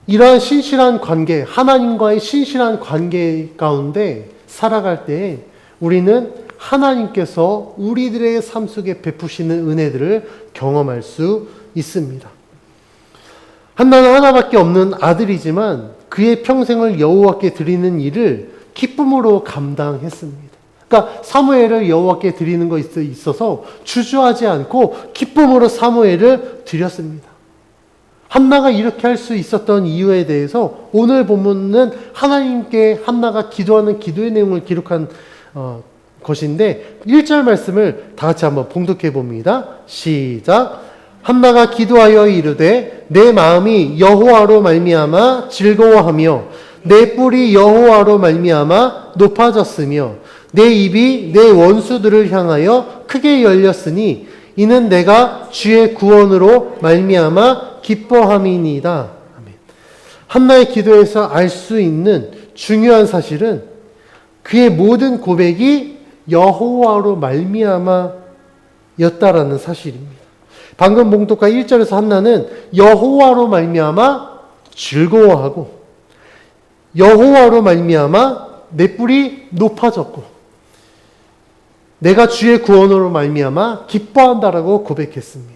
이러한 신실한 관계, 하나님과의 신실한 관계 가운데 살아갈 때 우리는 하나님께서 우리들의 삶 속에 베푸시는 은혜들을 경험할 수 있습니다. 한나는 하나밖에 없는 아들이지만 그의 평생을 여호와께 드리는 일을 기쁨으로 감당했습니다. 그러니까 사무엘을 여호와께 드리는 것에 있어서 주저하지 않고 기쁨으로 사무엘을 드렸습니다. 한나가 이렇게 할 수 있었던 이유에 대해서 오늘 본문은 하나님께 한나가 기도하는 기도의 내용을 기록한 것인데 1절 말씀을 다 같이 한번 봉독해 봅니다. 시작. 한나가 기도하여 이르되 내 마음이 여호와로 말미암아 즐거워하며 내 뿔이 여호와로 말미암아 높아졌으며 내 입이 내 원수들을 향하여 크게 열렸으니 이는 내가 주의 구원으로 말미암아 기뻐함이니이다. 아멘. 한나의 기도에서 알 수 있는 중요한 사실은 그의 모든 고백이 여호와로 말미암아였다라는 사실입니다. 방금 봉독과 1절에서 한나는 여호와로 말미암아 즐거워하고 여호와로 말미암아 내 뿔이 높아졌고 내가 주의 구원으로 말미암아 기뻐한다라고 고백했습니다.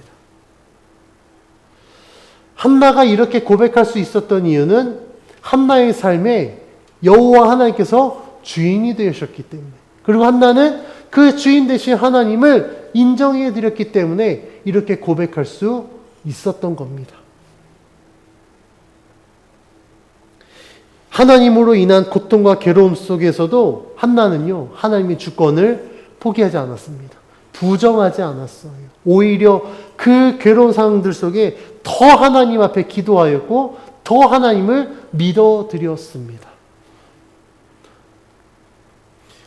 한나가 이렇게 고백할 수 있었던 이유는 한나의 삶에 여호와 하나님께서 주인이 되셨기 때문에, 그리고 한나는 그 주인 되신 하나님을 인정해 드렸기 때문에 이렇게 고백할 수 있었던 겁니다. 하나님으로 인한 고통과 괴로움 속에서도 한나는요, 하나님의 주권을 포기하지 않았습니다. 부정하지 않았어요. 오히려 그 괴로운 상황들 속에 더 하나님 앞에 기도하였고 더 하나님을 믿어드렸습니다.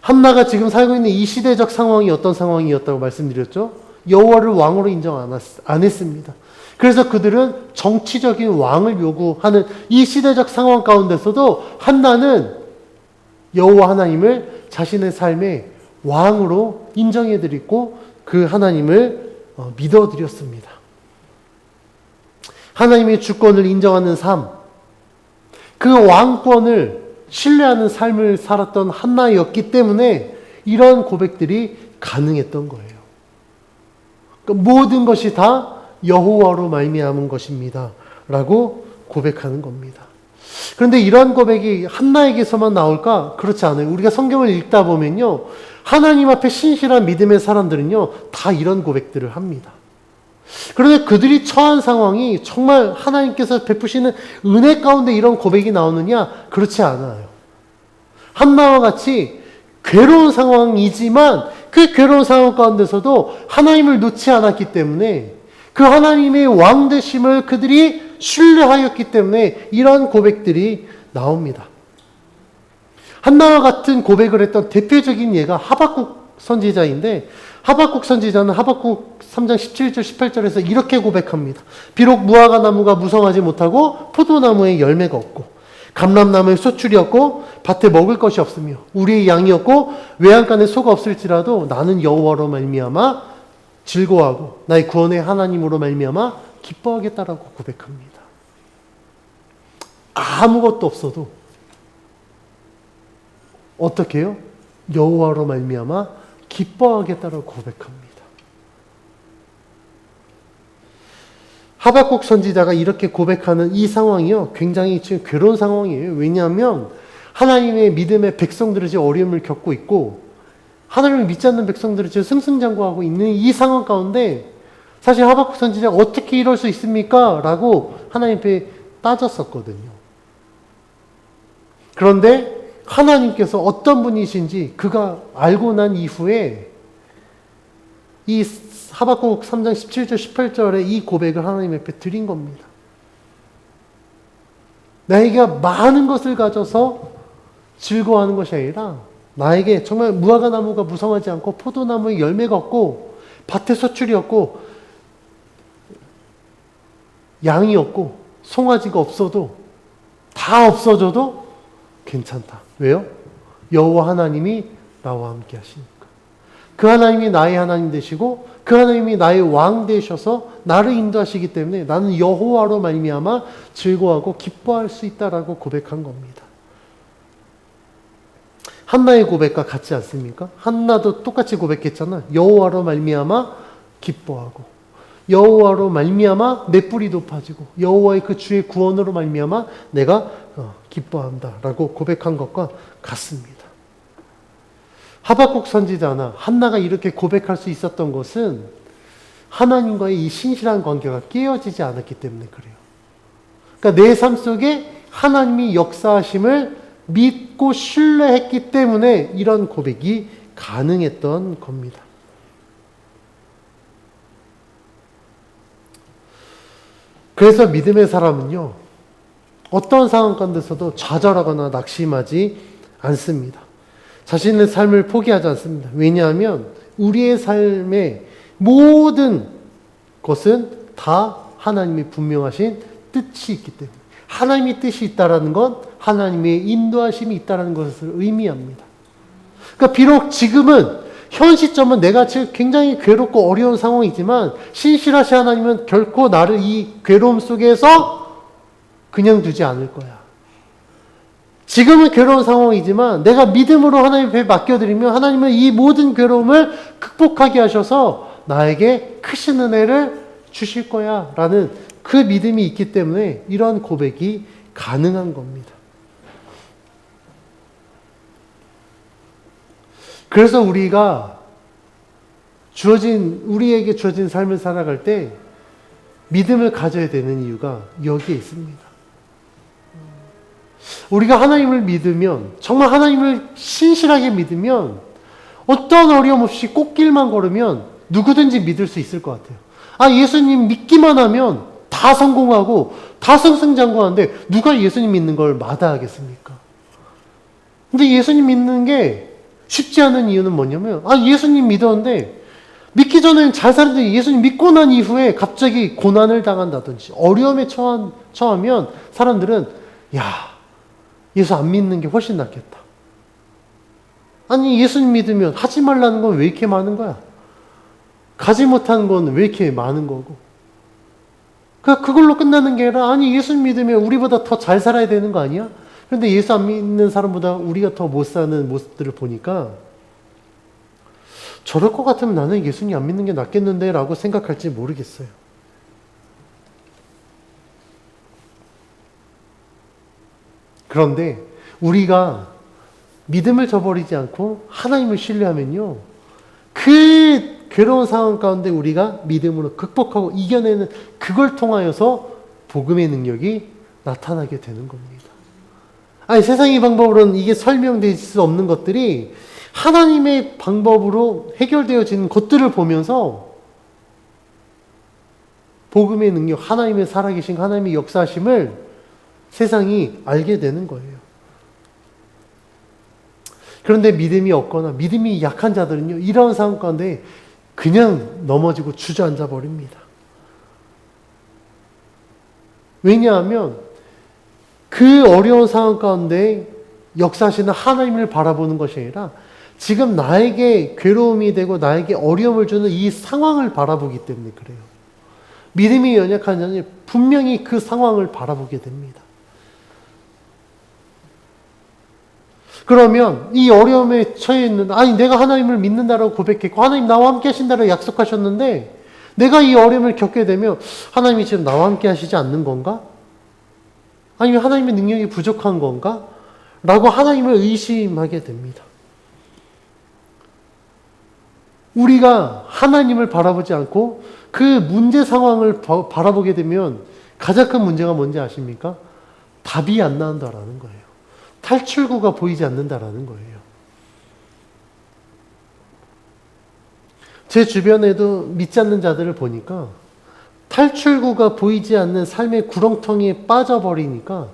한나가 지금 살고 있는 이 시대적 상황이 어떤 상황이었다고 말씀드렸죠? 여호와를 왕으로 인정 안 했습니다. 그래서 그들은 정치적인 왕을 요구하는 이 시대적 상황 가운데서도 한나는 여호와 하나님을 자신의 삶의 왕으로 인정해드리고 그 하나님을 믿어드렸습니다. 하나님의 주권을 인정하는 삶, 그 왕권을 신뢰하는 삶을 살았던 한나였기 때문에 이런 고백들이 가능했던 거예요. 그러니까 모든 것이 다 여호와로 말미암은 것입니다 라고 고백하는 겁니다. 그런데 이런 고백이 한나에게서만 나올까? 그렇지 않아요. 우리가 성경을 읽다 보면요, 하나님 앞에 신실한 믿음의 사람들은요 다 이런 고백들을 합니다. 그런데 그들이 처한 상황이 정말 하나님께서 베푸시는 은혜 가운데 이런 고백이 나오느냐? 그렇지 않아요. 한나와 같이 괴로운 상황이지만 그 괴로운 상황 가운데서도 하나님을 놓지 않았기 때문에, 그 하나님의 왕 되심을 그들이 신뢰하였기 때문에 이런 고백들이 나옵니다. 한나와 같은 고백을 했던 대표적인 예가 하박국 선지자인데, 하박국 선지자는 하박국 3장 17절 18절에서 이렇게 고백합니다. 비록 무화과 나무가 무성하지 못하고 포도나무에 열매가 없고 감람나무에 소출이 없고 밭에 먹을 것이 없으며 우리의 양이 없고 외양간에 소가 없을지라도 나는 여호와로 말미암아 즐거워하고 나의 구원의 하나님으로 말미암아 기뻐하겠다라고 고백합니다. 아무것도 없어도 어떻게 해요? 여호와로 말미암아 기뻐하겠다라고 고백합니다. 하박국 선지자가 이렇게 고백하는 이 상황이요, 굉장히 지금 괴로운 상황이에요. 왜냐하면 하나님의 믿음의 백성들이 지금 어려움을 겪고 있고 하나님을 믿지 않는 백성들이 지금 승승장구하고 있는 이 상황 가운데 사실 하박국 선지자가 어떻게 이럴 수 있습니까? 라고 하나님 앞에 따졌었거든요. 그런데 하나님께서 어떤 분이신지 그가 알고 난 이후에 이 하박국 3장 17절 18절에 이 고백을 하나님 앞에 드린 겁니다. 나에게 많은 것을 가져서 즐거워하는 것이 아니라 나에게 정말 무화과 나무가 무성하지 않고 포도나무에 열매가 없고 밭에 소출이 없고 양이 없고 송아지가 없어도 다 그 하나님이 나의 하나님 되시고 그 하나님이 나의 왕 되셔서 나를 인도하시기 때문에 나는 여호와로 말미암아 즐거워하고 기뻐할 수 있다라고 고백한 겁니다. 한나의 고백과 같지 않습니까? 한나도 똑같이 고백했잖아. 여호와로 말미암아 기뻐하고 여호와로 말미암아 내 뿔이 높아지고 여호와의 그 주의 구원으로 말미암아 내가 기뻐한다라고 고백한 것과 같습니다. 하박국 선지자나 한나가 이렇게 고백할 수 있었던 것은 하나님과의 이 신실한 관계가 깨어지지 않았기 때문에 그래요. 그러니까 내 삶 속에 하나님이 역사하심을 믿고 신뢰했기 때문에 이런 고백이 가능했던 겁니다. 그래서 믿음의 사람은요, 어떤 상황 가운데서도 좌절하거나 낙심하지 않습니다. 자신의 삶을 포기하지 않습니다. 왜냐하면 우리의 삶의 모든 것은 다 하나님이 분명하신 뜻이 있기 때문에, 하나님의 뜻이 있다라는 건 하나님의 인도하심이 있다라는 것을 의미합니다. 그러니까 비록 지금은 현 시점은 내가 지금 굉장히 괴롭고 어려운 상황이지만 신실하신 하나님은 결코 나를 이 괴로움 속에서 그냥 두지 않을 거야. 지금은 괴로운 상황이지만 내가 믿음으로 하나님 앞에 맡겨드리면 하나님은 이 모든 괴로움을 극복하게 하셔서 나에게 크신 은혜를 주실 거야 라는 그 믿음이 있기 때문에 이런 고백이 가능한 겁니다. 그래서 우리에게 주어진 삶을 살아갈 때 믿음을 가져야 되는 이유가 여기에 있습니다. 우리가 하나님을 믿으면, 정말 하나님을 신실하게 믿으면 어떤 어려움 없이 꽃길만 걸으면 누구든지 믿을 수 있을 것 같아요. 예수님 믿기만 하면 다 성공하고 다 승승장구하는데 누가 예수님 믿는 걸 마다하겠습니까? 근데 예수님 믿는 게 쉽지 않은 이유는 뭐냐면 예수님 믿었는데 믿기 전에는 잘 살았는데 예수님 믿고 난 이후에 갑자기 고난을 당한다든지 어려움에 처하면 사람들은 예수 안 믿는 게 훨씬 낫겠다. 예수님 믿으면 하지 말라는 건 왜 이렇게 많은 거야? 가지 못하는 건 왜 이렇게 많은 거고? 그걸로 끝나는 게 아니라 예수님 믿으면 우리보다 더 잘 살아야 되는 거 아니야? 그런데 예수 안 믿는 사람보다 우리가 더 못 사는 모습들을 보니까 저럴 것 같으면 나는 예수님 안 믿는 게 낫겠는데 라고 생각할지 모르겠어요. 그런데 우리가 믿음을 저버리지 않고 하나님을 신뢰하면요, 그 괴로운 상황 가운데 우리가 믿음으로 극복하고 이겨내는 그걸 통하여서 복음의 능력이 나타나게 되는 겁니다. 세상의 방법으로는 이게 설명될 수 없는 것들이 하나님의 방법으로 해결되어지는 것들을 보면서 복음의 능력, 하나님의 살아계신 하나님의 역사하심을 세상이 알게 되는 거예요. 그런데 믿음이 없거나 믿음이 약한 자들은요, 이런 상황 가운데 그냥 넘어지고 주저앉아 버립니다. 왜냐하면 그 어려운 상황 가운데 역사하시는 하나님을 바라보는 것이 아니라 지금 나에게 괴로움이 되고 나에게 어려움을 주는 이 상황을 바라보기 때문에 그래요. 믿음이 연약한 자는 분명히 그 상황을 바라보게 됩니다. 그러면 이 어려움에 처해 있는, 내가 하나님을 믿는다라고 고백했고 하나님 나와 함께 하신다라고 약속하셨는데 내가 이 어려움을 겪게 되면 하나님이 지금 나와 함께 하시지 않는 건가? 아니면 하나님의 능력이 부족한 건가? 라고 하나님을 의심하게 됩니다. 우리가 하나님을 바라보지 않고 그 문제 상황을 바라보게 되면 가장 큰 문제가 뭔지 아십니까? 답이 안 나온다라는 거예요. 탈출구가 보이지 않는다라는 거예요. 제 주변에도 믿지 않는 자들을 보니까 탈출구가 보이지 않는 삶의 구렁텅이에 빠져버리니까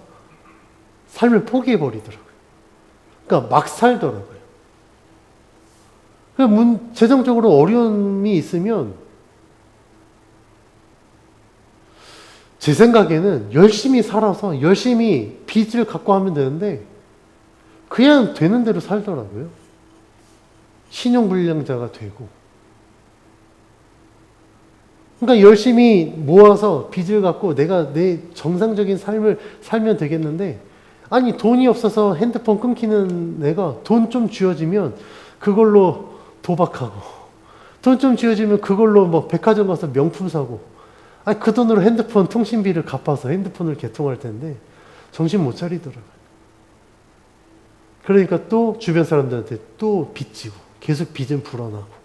삶을 포기해버리더라고요. 그러니까 막 살더라고요. 재정적으로 어려움이 있으면 제 생각에는 열심히 살아서 열심히 빚을 갖고 하면 되는데 그냥 되는 대로 살더라고요. 신용불량자가 되고, 그러니까 열심히 모아서 빚을 갚고 내가 내 정상적인 삶을 살면 되겠는데, 아니 돈이 없어서 핸드폰 끊기는 내가 돈 좀 쥐어지면 그걸로 도박하고, 돈 좀 쥐어지면 그걸로 뭐 백화점 가서 명품 사고, 아니 그 돈으로 핸드폰 통신비를 갚아서 핸드폰을 개통할 텐데 정신 못 차리더라고요. 그러니까 또 주변 사람들한테 또 빚지고 계속 빚은 불어나고.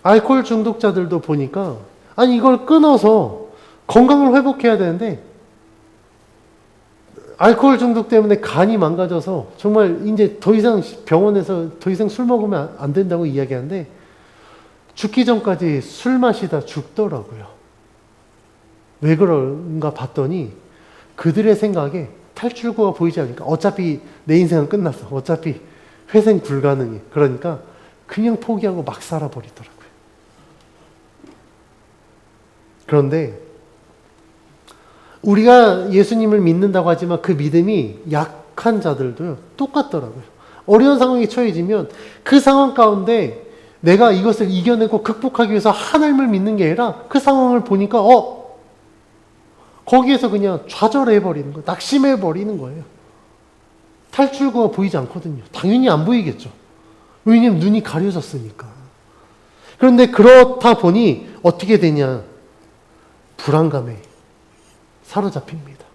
알코올 중독자들도 보니까 아니 이걸 끊어서 건강을 회복해야 되는데 알코올 중독 때문에 간이 망가져서 정말 이제 더 이상 병원에서 더 이상 술 먹으면 안 된다고 이야기하는데 죽기 전까지 술 마시다 죽더라고요. 왜 그런가 봤더니 그들의 생각에 탈출구가 보이지 않으니까 어차피 내 인생은 끝났어. 어차피 회생 불가능해. 그러니까 그냥 포기하고 막 살아버리더라고요. 그런데 우리가 예수님을 믿는다고 하지만 그 믿음이 약한 자들도 똑같더라고요. 어려운 상황에 처해지면 그 상황 가운데 내가 이것을 이겨내고 극복하기 위해서 하나님을 믿는 게 아니라 그 상황을 보니까 거기에서 그냥 좌절해버리는 거예요. 낙심해버리는 거예요. 탈출구가 보이지 않거든요. 당연히 안 보이겠죠. 왜냐하면 눈이 가려졌으니까. 그런데 그렇다 보니 어떻게 되냐. 불안감에 사로잡힙니다.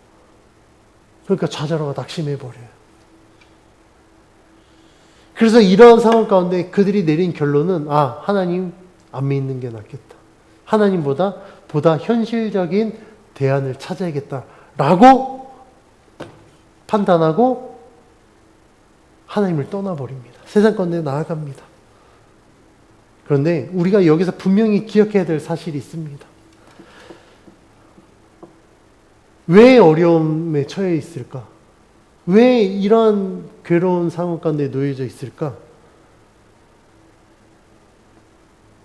그러니까 좌절하고 낙심해버려요. 그래서 이런 상황 가운데 그들이 내린 결론은 하나님 안 믿는 게 낫겠다. 하나님보다 현실적인 대안을 찾아야겠다라고 판단하고 하나님을 떠나버립니다. 세상 가운데 나아갑니다. 그런데 우리가 여기서 분명히 기억해야 될 사실이 있습니다. 왜 어려움에 처해 있을까? 왜 이런 괴로운 상황 가운데 놓여져 있을까?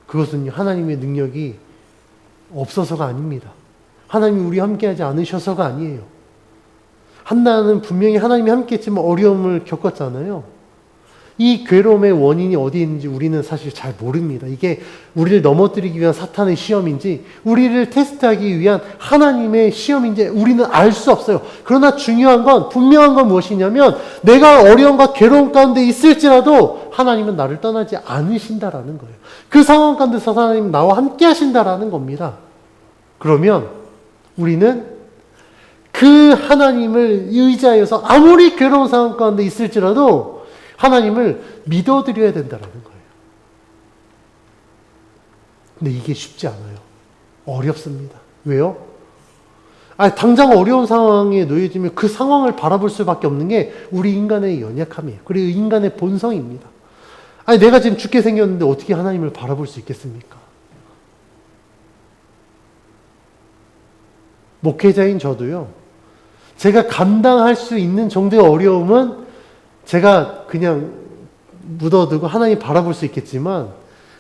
그것은 하나님의 능력이 없어서가 아닙니다. 하나님이 우리와 함께하지 않으셔서가 아니에요. 한나는 분명히 하나님이 함께했지만 어려움을 겪었잖아요. 이 괴로움의 원인이 어디에 있는지 우리는 사실 잘 모릅니다. 이게 우리를 넘어뜨리기 위한 사탄의 시험인지 우리를 테스트하기 위한 하나님의 시험인지 우리는 알 수 없어요. 그러나 중요한 건 분명한 건 무엇이냐면 내가 어려움과 괴로움 가운데 있을지라도 하나님은 나를 떠나지 않으신다라는 거예요. 그 상황 가운데서 하나님은 나와 함께 하신다라는 겁니다. 그러면 우리는 그 하나님을 의지하여서 아무리 괴로운 상황 가운데 있을지라도 하나님을 믿어드려야 된다는 거예요. 근데 이게 쉽지 않아요. 어렵습니다. 왜요? 당장 어려운 상황에 놓여지면 그 상황을 바라볼 수밖에 없는 게 우리 인간의 연약함이에요. 그리고 인간의 본성입니다. 내가 지금 죽게 생겼는데 어떻게 하나님을 바라볼 수 있겠습니까? 목회자인 저도요. 제가 감당할 수 있는 정도의 어려움은 제가 그냥 묻어두고 하나님 바라볼 수 있겠지만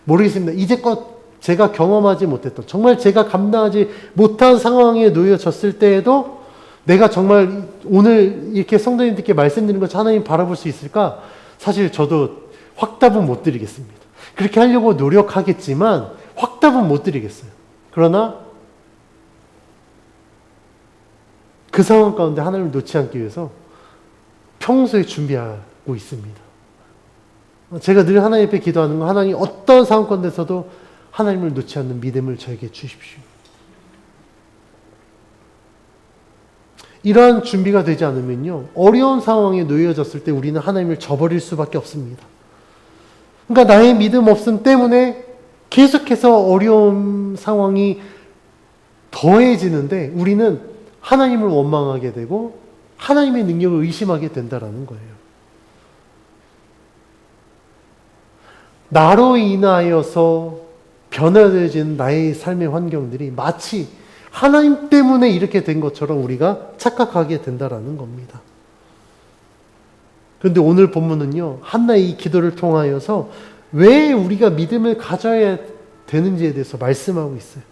모르겠습니다. 이제껏 제가 경험하지 못했던 정말 제가 감당하지 못한 상황에 놓여졌을 때에도 내가 정말 오늘 이렇게 성도님들께 말씀드리는 것처럼 하나님 바라볼 수 있을까? 사실 저도 확답은 못 드리겠습니다. 그렇게 하려고 노력하겠지만 확답은 못 드리겠어요. 그러나 그 상황 가운데 하나님을 놓지 않기 위해서 평소에 준비하고 있습니다. 제가 늘 하나님 앞에 기도하는 건 하나님 어떤 상황 가운데서도 하나님을 놓지 않는 믿음을 저에게 주십시오. 이러한 준비가 되지 않으면요. 어려운 상황에 놓여졌을 때 우리는 하나님을 저버릴 수밖에 없습니다. 그러니까 나의 믿음 없음 때문에 계속해서 어려운 상황이 더해지는데 우리는 하나님을 원망하게 되고 하나님의 능력을 의심하게 된다는 거예요. 나로 인하여서 변화되어진 나의 삶의 환경들이 마치 하나님 때문에 이렇게 된 것처럼 우리가 착각하게 된다는 겁니다. 그런데 오늘 본문은요. 한나의 이 기도를 통하여서 왜 우리가 믿음을 가져야 되는지에 대해서 말씀하고 있어요.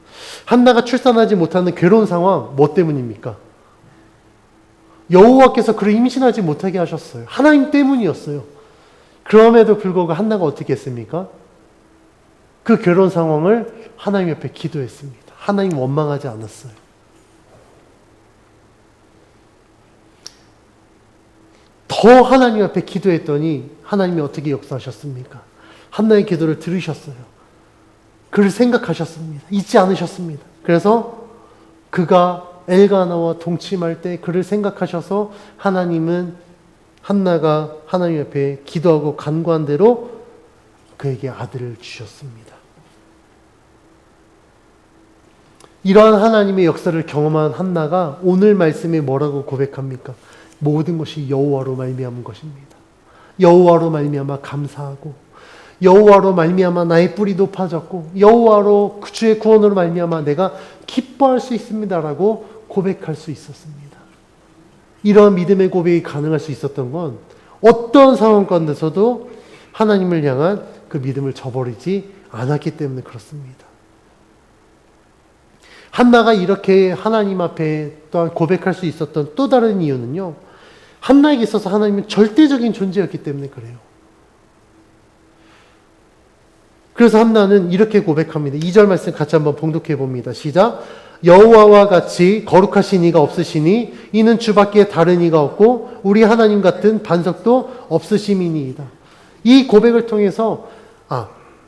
한나가 출산하지 못하는 괴로운 상황 뭐 때문입니까? 여호와께서 그를 임신하지 못하게 하셨어요. 하나님 때문이었어요. 그럼에도 불구하고 한나가 어떻게 했습니까? 그 결혼 상황을 하나님 옆에 기도했습니다. 하나님 원망하지 않았어요. 더 하나님 앞에 기도했더니 하나님이 어떻게 역사하셨습니까? 한나의 기도를 들으셨어요. 그를 생각하셨습니다. 잊지 않으셨습니다. 그래서 그가 엘가나와 동침할 때 그를 생각하셔서 하나님은 한나가 하나님 앞에 기도하고 간구한 대로 그에게 아들을 주셨습니다. 이러한 하나님의 역사를 경험한 한나가 오늘 말씀에 뭐라고 고백합니까? 모든 것이 여호와로 말미암은 것입니다. 여호와로 말미암아 감사하고 여호와로 말미암아 나의 뿔이 높아졌고 여호와로 주의 구원으로 말미암아 내가 기뻐할 수 있습니다라고 고백할 수 있었습니다. 이러한 믿음의 고백이 가능할 수 있었던 건 어떤 상황 가운데서도 하나님을 향한 그 믿음을 저버리지 않았기 때문에 그렇습니다. 한나가 이렇게 하나님 앞에 또한 고백할 수 있었던 또 다른 이유는요. 한나에게 있어서 하나님은 절대적인 존재였기 때문에 그래요. 그래서 한나는 이렇게 고백합니다. 2절 말씀 같이 한번 봉독해 봅니다. 시작. 여호와와 같이 거룩하신 이가 없으시니 이는 주밖에 다른 이가 없고 우리 하나님 같은 반석도 없으심이니이다. 이 고백을 통해서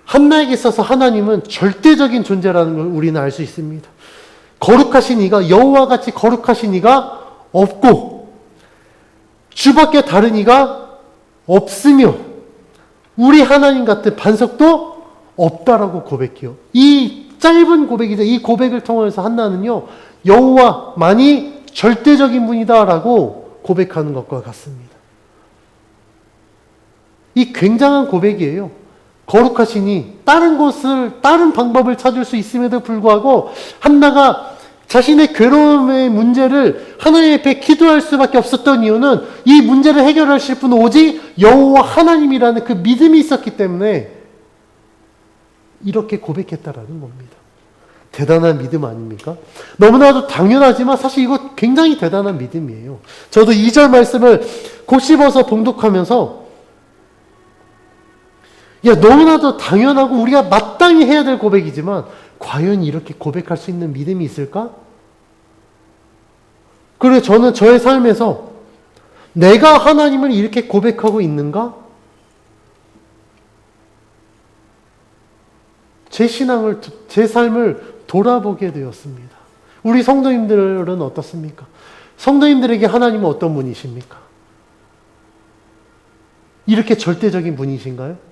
한나에게 있어서 하나님은 절대적인 존재라는 걸 우리는 알 수 있습니다. 거룩하신 이가 여호와 같이 거룩하신 이가 없고 주밖에 다른 이가 없으며 우리 하나님 같은 반석도 없다라고 고백해요. 이 짧은 고백이죠. 이 고백을 통해서 한나는요. 여호와만이 절대적인 분이다라고 고백하는 것과 같습니다. 이 굉장한 고백이에요. 거룩하시니 다른 방법을 찾을 수 있음에도 불구하고 한나가 자신의 괴로움의 문제를 하나님 앞에 기도할 수밖에 없었던 이유는 이 문제를 해결하실 분은 오직 여호와 하나님이라는 그 믿음이 있었기 때문에 이렇게 고백했다라는 겁니다. 대단한 믿음 아닙니까? 너무나도 당연하지만 사실 이거 굉장히 대단한 믿음이에요. 저도 2절 말씀을 곱씹어서 봉독하면서 너무나도 당연하고 우리가 마땅히 해야 될 고백이지만 과연 이렇게 고백할 수 있는 믿음이 있을까? 그래 저는 저의 삶에서 내가 하나님을 이렇게 고백하고 있는가? 제 삶을 돌아보게 되었습니다. 우리 성도님들은 어떻습니까? 성도님들에게 하나님은 어떤 분이십니까? 이렇게 절대적인 분이신가요?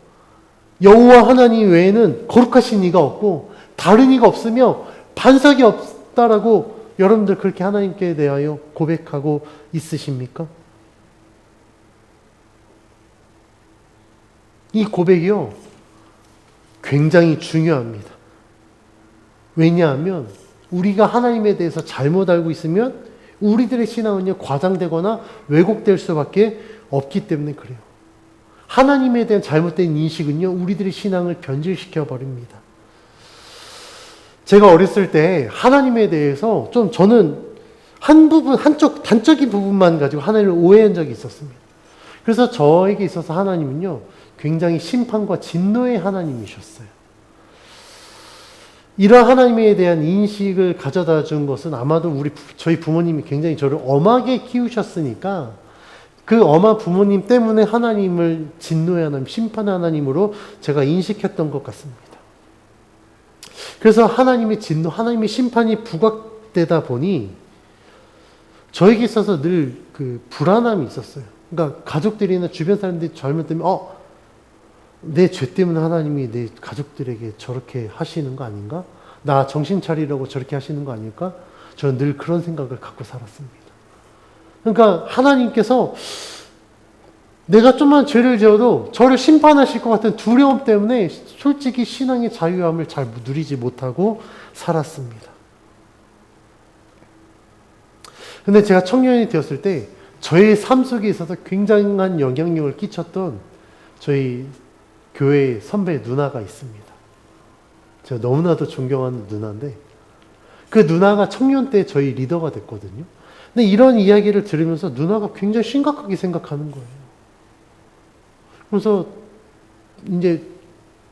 여호와 하나님 외에는 거룩하신 이가 없고 다른 이가 없으며 반석이 없다라고 여러분들 그렇게 하나님께 대하여 고백하고 있으십니까? 이 고백이요 굉장히 중요합니다. 왜냐하면 우리가 하나님에 대해서 잘못 알고 있으면 우리들의 신앙은요 과장되거나 왜곡될 수밖에 없기 때문에 그래요. 하나님에 대한 잘못된 인식은요 우리들의 신앙을 변질시켜 버립니다. 제가 어렸을 때 하나님에 대해서 저는 단적인 부분만 가지고 하나님을 오해한 적이 있었습니다. 그래서 저에게 있어서 하나님은요 굉장히 심판과 진노의 하나님이셨어요. 이런 하나님에 대한 인식을 가져다 준 것은 아마도 저희 부모님이 굉장히 저를 엄하게 키우셨으니까 그 엄한 부모님 때문에 하나님을 진노의 하나님, 심판의 하나님으로 제가 인식했던 것 같습니다. 그래서 하나님의 진노, 하나님의 심판이 부각되다 보니 저에게 있어서 늘 그 불안함이 있었어요. 그러니까 가족들이나 주변 사람들이 잘못되면 내 죄 때문에 하나님이 내 가족들에게 저렇게 하시는 거 아닌가? 나 정신 차리라고 저렇게 하시는 거 아닐까? 저는 늘 그런 생각을 갖고 살았습니다. 그러니까 하나님께서 내가 좀만 죄를 지어도 저를 심판하실 것 같은 두려움 때문에 솔직히 신앙의 자유함을 잘 누리지 못하고 살았습니다. 근데 제가 청년이 되었을 때 저의 삶 속에 있어서 굉장한 영향력을 끼쳤던 저희 교회 선배 누나가 있습니다. 제가 너무나도 존경하는 누나인데 그 누나가 청년 때 저희 리더가 됐거든요. 근데 이런 이야기를 들으면서 누나가 굉장히 심각하게 생각하는 거예요. 그래서 이제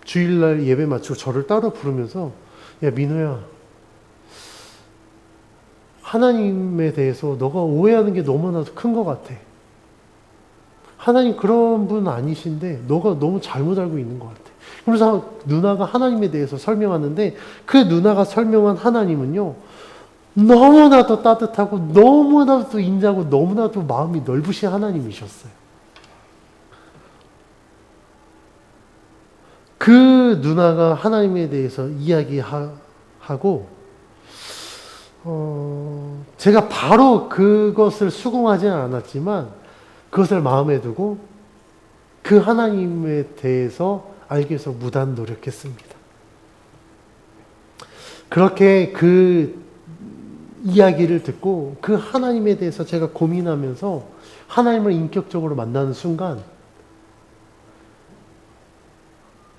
주일날 예배 마치고 저를 따로 부르면서 야 민호야, 하나님에 대해서 너가 오해하는 게 너무나도 큰 것 같아. 하나님 그런 분 아니신데 너가 너무 잘못 알고 있는 것 같아. 그래서 누나가 하나님에 대해서 설명하는데 그 누나가 설명한 하나님은요, 너무나도 따뜻하고 너무나도 인자하고 너무나도 마음이 넓으신 하나님이셨어요. 그 누나가 하나님에 대해서 이야기하고 제가 바로 그것을 수긍하지는 않았지만 그것을 마음에 두고 그 하나님에 대해서 알기 위해서 무단 노력했습니다. 그렇게 그 이야기를 듣고 그 하나님에 대해서 제가 고민하면서 하나님을 인격적으로 만나는 순간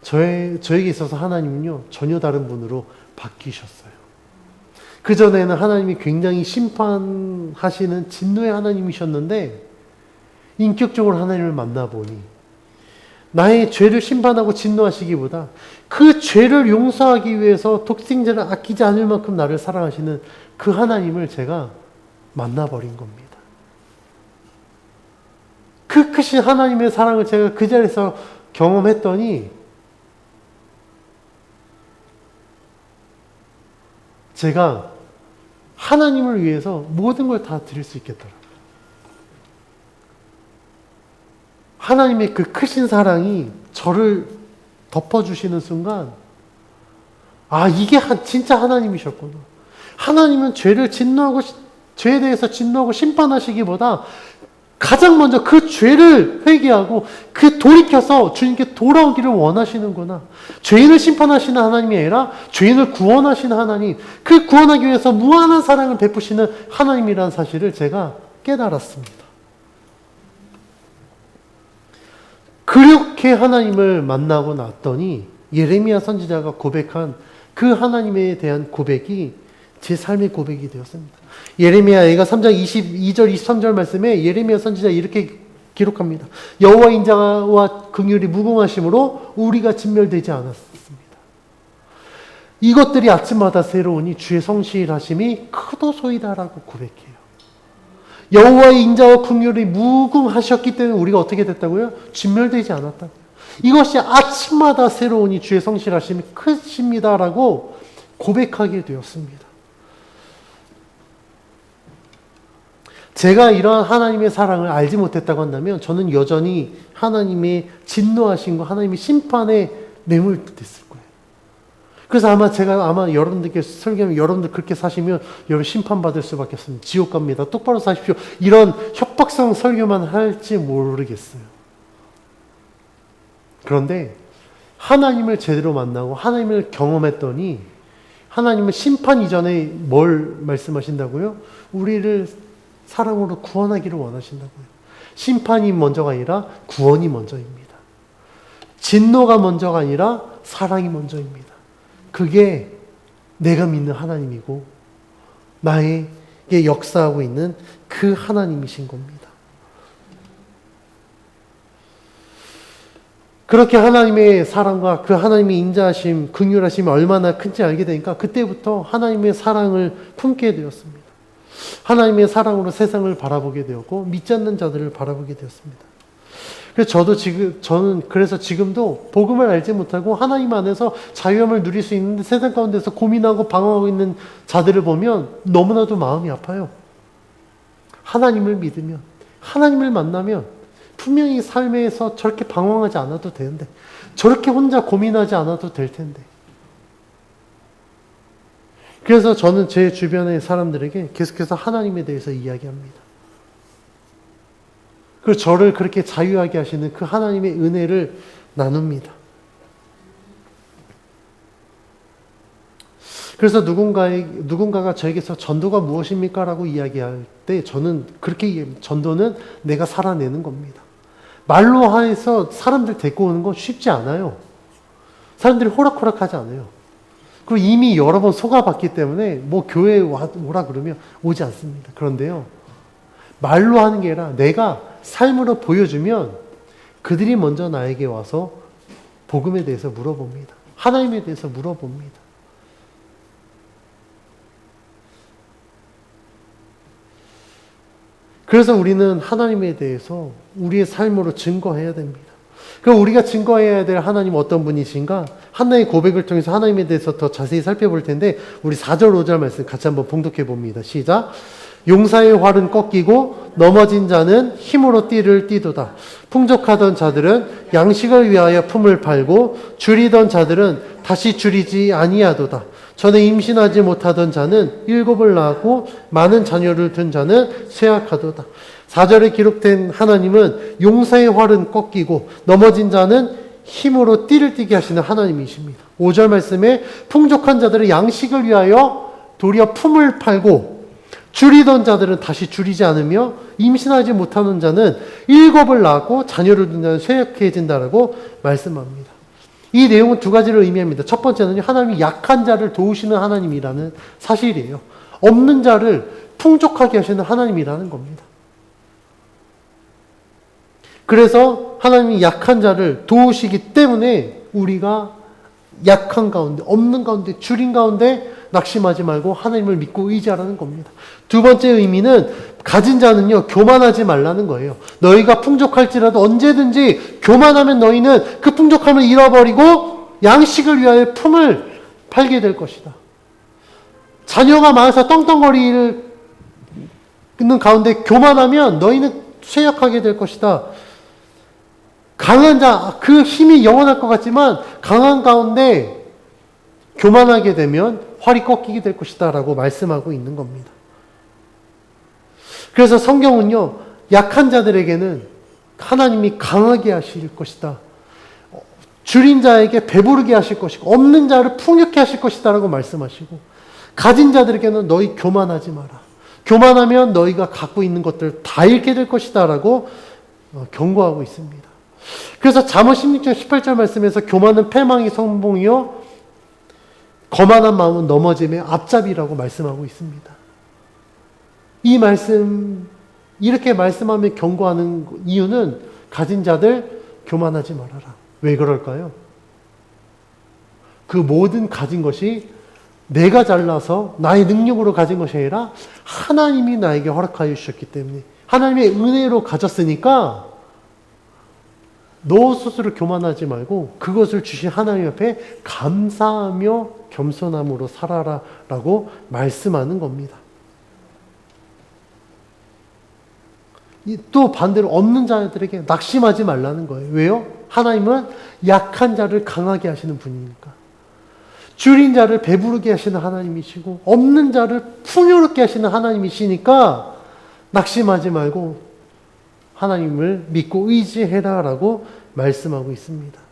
저에게 있어서 하나님은요, 전혀 다른 분으로 바뀌셨어요. 그전에는 하나님이 굉장히 심판하시는 진노의 하나님이셨는데 인격적으로 하나님을 만나보니 나의 죄를 심판하고 진노하시기보다 그 죄를 용서하기 위해서 독생자를 아끼지 않을 만큼 나를 사랑하시는 그 하나님을 제가 만나버린 겁니다. 그 크신 하나님의 사랑을 제가 그 자리에서 경험했더니 제가 하나님을 위해서 모든 걸 다 드릴 수 있겠더라고요. 하나님의 그 크신 사랑이 저를 덮어주시는 순간, 아, 이게 진짜 하나님이셨구나. 하나님은 죄에 대해서 진노하고 심판하시기보다 가장 먼저 그 죄를 회개하고 그 돌이켜서 주님께 돌아오기를 원하시는구나. 죄인을 심판하시는 하나님이 아니라 죄인을 구원하시는 하나님, 그 구원하기 위해서 무한한 사랑을 베푸시는 하나님이라는 사실을 제가 깨달았습니다. 그렇게 하나님을 만나고 났더니 예레미야 선지자가 고백한 그 하나님에 대한 고백이 제 삶의 고백이 되었습니다. 예레미야가 3장 22절 23절 말씀에 예레미야 선지자 이렇게 기록합니다. 여호와 인자와 긍휼이 무궁하심으로 우리가 진멸되지 않았습니다. 이것들이 아침마다 새로우니 주의 성실하심이 크도소이다라고 고백해요. 여호와의 인자와 긍휼이 무궁하셨기 때문에 우리가 어떻게 됐다고요? 진멸되지 않았다고요. 이것이 아침마다 새로우니 주의 성실하심이 크십니다라고 고백하게 되었습니다. 제가 이러한 하나님의 사랑을 알지 못했다고 한다면 저는 여전히 하나님의 진노하신 거, 하나님의 심판에 매몰됐을 거예요. 그래서 아마 여러분들께 설교하면 여러분들 그렇게 사시면 여러분 심판받을 수밖에 없습니다. 지옥 갑니다. 똑바로 사십시오. 이런 협박성 설교만 할지 모르겠어요. 그런데 하나님을 제대로 만나고 하나님을 경험했더니 하나님은 심판 이전에 뭘 말씀하신다고요? 우리를 사랑으로 구원하기를 원하신다고요. 심판이 먼저가 아니라 구원이 먼저입니다. 진노가 먼저가 아니라 사랑이 먼저입니다. 그게 내가 믿는 하나님이고 나에게 역사하고 있는 그 하나님이신 겁니다. 그렇게 하나님의 사랑과 그 하나님의 인자하심, 긍휼하심이 얼마나 큰지 알게 되니까 그때부터 하나님의 사랑을 품게 되었습니다. 하나님의 사랑으로 세상을 바라보게 되었고 믿지 않는 자들을 바라보게 되었습니다. 그래서 저는 그래서 지금도 복음을 알지 못하고 하나님 안에서 자유함을 누릴 수 있는데 세상 가운데서 고민하고 방황하고 있는 자들을 보면 너무나도 마음이 아파요. 하나님을 믿으면, 하나님을 만나면 분명히 삶에서 저렇게 방황하지 않아도 되는데, 저렇게 혼자 고민하지 않아도 될 텐데. 그래서 저는 제 주변의 사람들에게 계속해서 하나님에 대해서 이야기합니다. 그리고 저를 그렇게 자유하게 하시는 그 하나님의 은혜를 나눕니다. 그래서 누군가가 저에게서 전도가 무엇입니까? 라고 이야기할 때 저는 그렇게 전도는 내가 살아내는 겁니다. 말로 해서 사람들 데리고 오는 건 쉽지 않아요. 사람들이 호락호락하지 않아요. 그리고 이미 여러 번 속아봤기 때문에 뭐 교회에 오라 그러면 오지 않습니다. 그런데요, 말로 하는 게 아니라 내가 삶으로 보여주면 그들이 먼저 나에게 와서 복음에 대해서 물어봅니다. 하나님에 대해서 물어봅니다. 그래서 우리는 하나님에 대해서 우리의 삶으로 증거해야 됩니다. 그럼 우리가 증거해야 될 하나님 어떤 분이신가? 하나의 고백을 통해서 하나님에 대해서 더 자세히 살펴볼 텐데 우리 4절 5절 말씀 같이 한번 봉독해 봅니다. 시작. 용사의 활은 꺾이고 넘어진 자는 힘으로 띠를 띠도다. 풍족하던 자들은 양식을 위하여 품을 팔고 줄이던 자들은 다시 줄이지 아니하도다. 전에 임신하지 못하던 자는 7을 낳고 많은 자녀를 둔 자는 쇠약하도다. 4절에 기록된 하나님은 용사의 활은 꺾이고 넘어진 자는 힘으로 띠를 띠게 하시는 하나님이십니다. 5절 말씀에 풍족한 자들은 양식을 위하여 도리어 품을 팔고 줄이던 자들은 다시 줄이지 않으며 임신하지 못하는 자는 7을 낳고 자녀를 둔 자는 쇠약해진다라고 말씀합니다. 이 내용은 두 가지를 의미합니다. 첫 번째는 하나님이 약한 자를 도우시는 하나님이라는 사실이에요. 없는 자를 풍족하게 하시는 하나님이라는 겁니다. 그래서 하나님이 약한 자를 도우시기 때문에 우리가 약한 가운데, 없는 가운데, 줄인 가운데 낙심하지 말고 하나님을 믿고 의지하라는 겁니다. 두 번째 의미는 가진 자는요, 교만하지 말라는 거예요. 너희가 풍족할지라도 언제든지 교만하면 너희는 그 풍족함을 잃어버리고 양식을 위하여 품을 팔게 될 것이다. 자녀가 많아서 떵떵거리는 가운데 교만하면 너희는 쇠약하게 될 것이다. 강한 자, 그 힘이 영원할 것 같지만 강한 가운데 교만하게 되면 활이 꺾이게 될 것이다 라고 말씀하고 있는 겁니다. 그래서 성경은요, 약한 자들에게는 하나님이 강하게 하실 것이다. 줄인 자에게 배부르게 하실 것이고 없는 자를 풍요케 하실 것이다 라고 말씀하시고 가진 자들에게는 너희 교만하지 마라. 교만하면 너희가 갖고 있는 것들 다 잃게 될 것이다 라고 경고하고 있습니다. 그래서 잠언 16장 18절 말씀에서 교만은 패망이 성공이요 거만한 마음은 넘어짐의 앞잡이라고 말씀하고 있습니다. 이 말씀, 이렇게 말씀하며 경고하는 이유는 가진 자들 교만하지 말아라. 왜 그럴까요? 그 모든 가진 것이 내가 잘나서 나의 능력으로 가진 것이 아니라 하나님이 나에게 허락하여 주셨기 때문에 하나님의 은혜로 가졌으니까 너 스스로 교만하지 말고 그것을 주신 하나님 앞에 감사하며 겸손함으로 살아라 라고 말씀하는 겁니다. 또 반대로 없는 자들에게 낙심하지 말라는 거예요. 왜요? 하나님은 약한 자를 강하게 하시는 분이니까. 줄인 자를 배부르게 하시는 하나님이시고 없는 자를 풍요롭게 하시는 하나님이시니까 낙심하지 말고 하나님을 믿고 의지해라 라고 말씀하고 있습니다.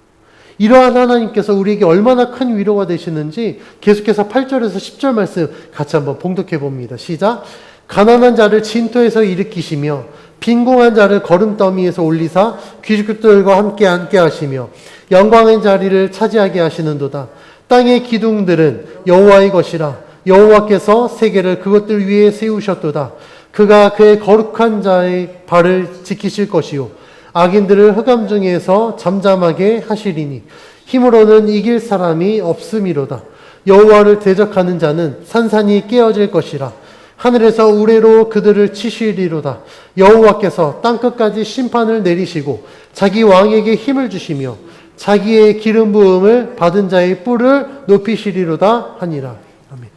이러한 하나님께서 우리에게 얼마나 큰 위로가 되시는지 계속해서 8절에서 10절 말씀 같이 한번 봉독해 봅니다. 시작. 가난한 자를 진토에서 일으키시며 빈궁한 자를 거름더미에서 올리사 귀족들과 함께 앉게 하시며 영광의 자리를 차지하게 하시는도다. 땅의 기둥들은 여호와의 것이라. 여호와께서 세계를 그것들 위에 세우셨도다. 그가 그의 거룩한 자의 발을 지키실 것이요 악인들을 흑암 중에서 잠잠하게 하시리니 힘으로는 이길 사람이 없음이로다. 여호와를 대적하는 자는 산산이 깨어질 것이라. 하늘에서 우레로 그들을 치시리로다. 여호와께서 땅끝까지 심판을 내리시고 자기 왕에게 힘을 주시며 자기의 기름 부음을 받은 자의 뿔을 높이시리로다 하니라. 아멘.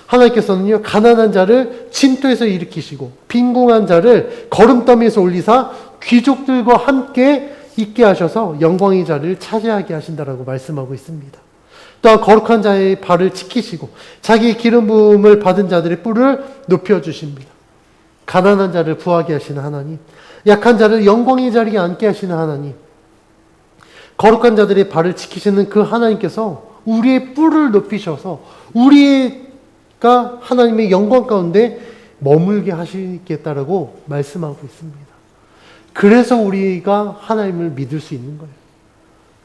하나님께서는요, 가난한 자를 진토에서 일으키시고 빈궁한 자를 거름더미에서 올리사 귀족들과 함께 있게 하셔서 영광의 자리를 차지하게 하신다라고 말씀하고 있습니다. 또한 거룩한 자의 발을 지키시고 자기 기름 부음을 받은 자들의 뿔을 높여주십니다. 가난한 자를 부하게 하시는 하나님, 약한 자를 영광의 자리에 앉게 하시는 하나님, 거룩한 자들의 발을 지키시는 그 하나님께서 우리의 뿔을 높이셔서 우리가 하나님의 영광 가운데 머물게 하시겠다라고 말씀하고 있습니다. 그래서 우리가 하나님을 믿을 수 있는 거예요.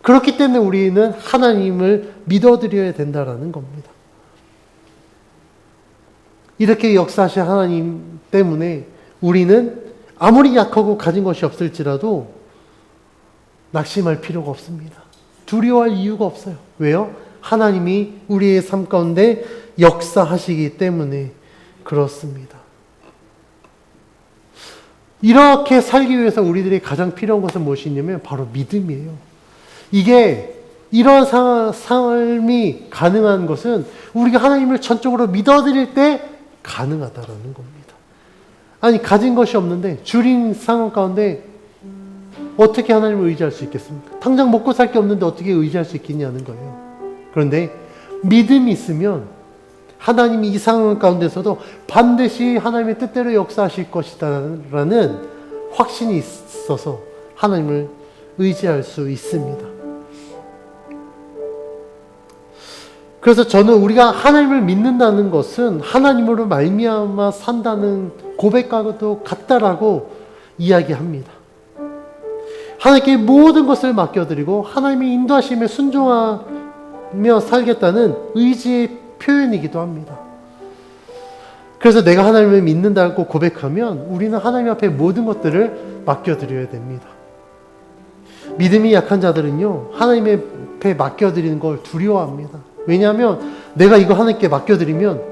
그렇기 때문에 우리는 하나님을 믿어드려야 된다라는 겁니다. 이렇게 역사하신 하나님 때문에 우리는 아무리 약하고 가진 것이 없을지라도 낙심할 필요가 없습니다. 두려워할 이유가 없어요. 왜요? 하나님이 우리의 삶 가운데 역사하시기 때문에 그렇습니다. 이렇게 살기 위해서 우리들이 가장 필요한 것은 무엇이냐면 바로 믿음이에요. 이게 이런 삶이 가능한 것은 우리가 하나님을 전적으로 믿어드릴 때 가능하다라는 겁니다. 아니, 가진 것이 없는데 주린 상황 가운데 어떻게 하나님을 의지할 수 있겠습니까? 당장 먹고 살 게 없는데 어떻게 의지할 수 있겠냐는 거예요. 그런데 믿음이 있으면 하나님이 이 상황 가운데서도 반드시 하나님의 뜻대로 역사하실 것이다라는 확신이 있어서 하나님을 의지할 수 있습니다. 그래서 저는 우리가 하나님을 믿는다는 것은 하나님으로 말미암아 산다는 고백과도 같다라고 이야기합니다. 하나님께 모든 것을 맡겨드리고 하나님의 인도하심에 순종하며 살겠다는 의지의 표현이기도 합니다. 그래서 내가 하나님을 믿는다고 고백하면 우리는 하나님 앞에 모든 것들을 맡겨드려야 됩니다. 믿음이 약한 자들은요, 하나님 앞에 맡겨드리는 걸 두려워합니다. 왜냐하면 내가 이거 하나님께 맡겨드리면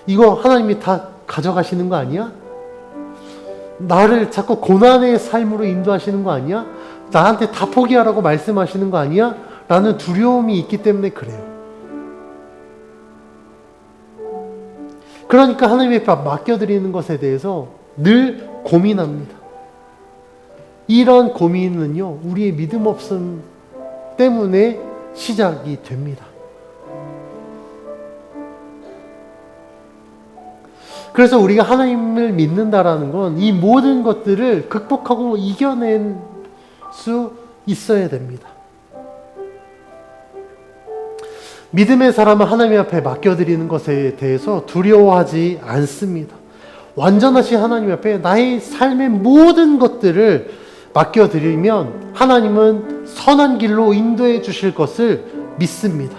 이거 하나님이 다 가져가시는 거 아니야? 나를 자꾸 고난의 삶으로 인도하시는 거 아니야? 나한테 다 포기하라고 말씀하시는 거 아니야? 라는 두려움이 있기 때문에 그래요. 그러니까 하나님 앞에 맡겨드리는 것에 대해서 늘 고민합니다. 이런 고민은요, 우리의 믿음 없음 때문에 시작이 됩니다. 그래서 우리가 하나님을 믿는다라는 건 이 모든 것들을 극복하고 이겨낼 수 있어야 됩니다. 믿음의 사람은 하나님 앞에 맡겨드리는 것에 대해서 두려워하지 않습니다. 완전하신 하나님 앞에 나의 삶의 모든 것들을 맡겨드리면 하나님은 선한 길로 인도해 주실 것을 믿습니다.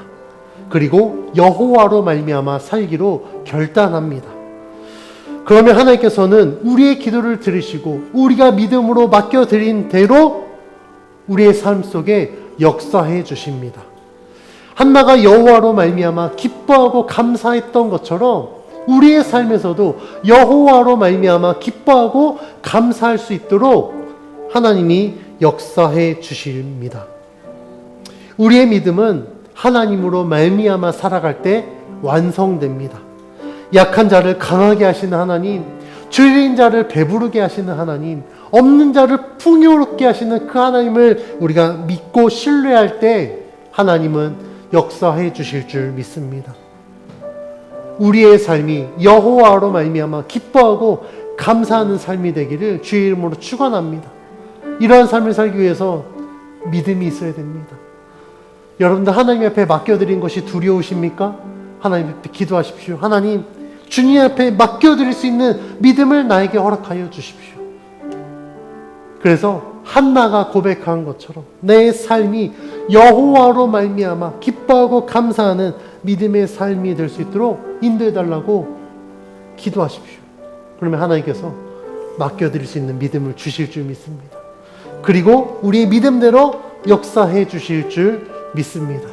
그리고 여호와로 말미암아 살기로 결단합니다. 그러면 하나님께서는 우리의 기도를 들으시고 우리가 믿음으로 맡겨드린 대로 우리의 삶 속에 역사해 주십니다. 한나가 여호와로 말미암아 기뻐하고 감사했던 것처럼 우리의 삶에서도 여호와로 말미암아 기뻐하고 감사할 수 있도록 하나님이 역사해 주십니다. 우리의 믿음은 하나님으로 말미암아 살아갈 때 완성됩니다. 약한 자를 강하게 하시는 하나님, 줄인 자를 배부르게 하시는 하나님, 없는 자를 풍요롭게 하시는 그 하나님을 우리가 믿고 신뢰할 때 하나님은 역사해 주실 줄 믿습니다. 우리의 삶이 여호와로 말미암아 기뻐하고 감사하는 삶이 되기를 주의 이름으로 축원합니다. 이러한 삶을 살기 위해서 믿음이 있어야 됩니다. 여러분들 하나님 앞에 맡겨드린 것이 두려우십니까? 하나님 앞에 기도하십시오. 하나님, 주님 앞에 맡겨드릴 수 있는 믿음을 나에게 허락하여 주십시오. 그래서 한나가 고백한 것처럼 내 삶이 여호와로 말미암아 기뻐하고 감사하는 믿음의 삶이 될 수 있도록 인도해달라고 기도하십시오. 그러면 하나님께서 맡겨드릴 수 있는 믿음을 주실 줄 믿습니다. 그리고 우리의 믿음대로 역사해 주실 줄 믿습니다.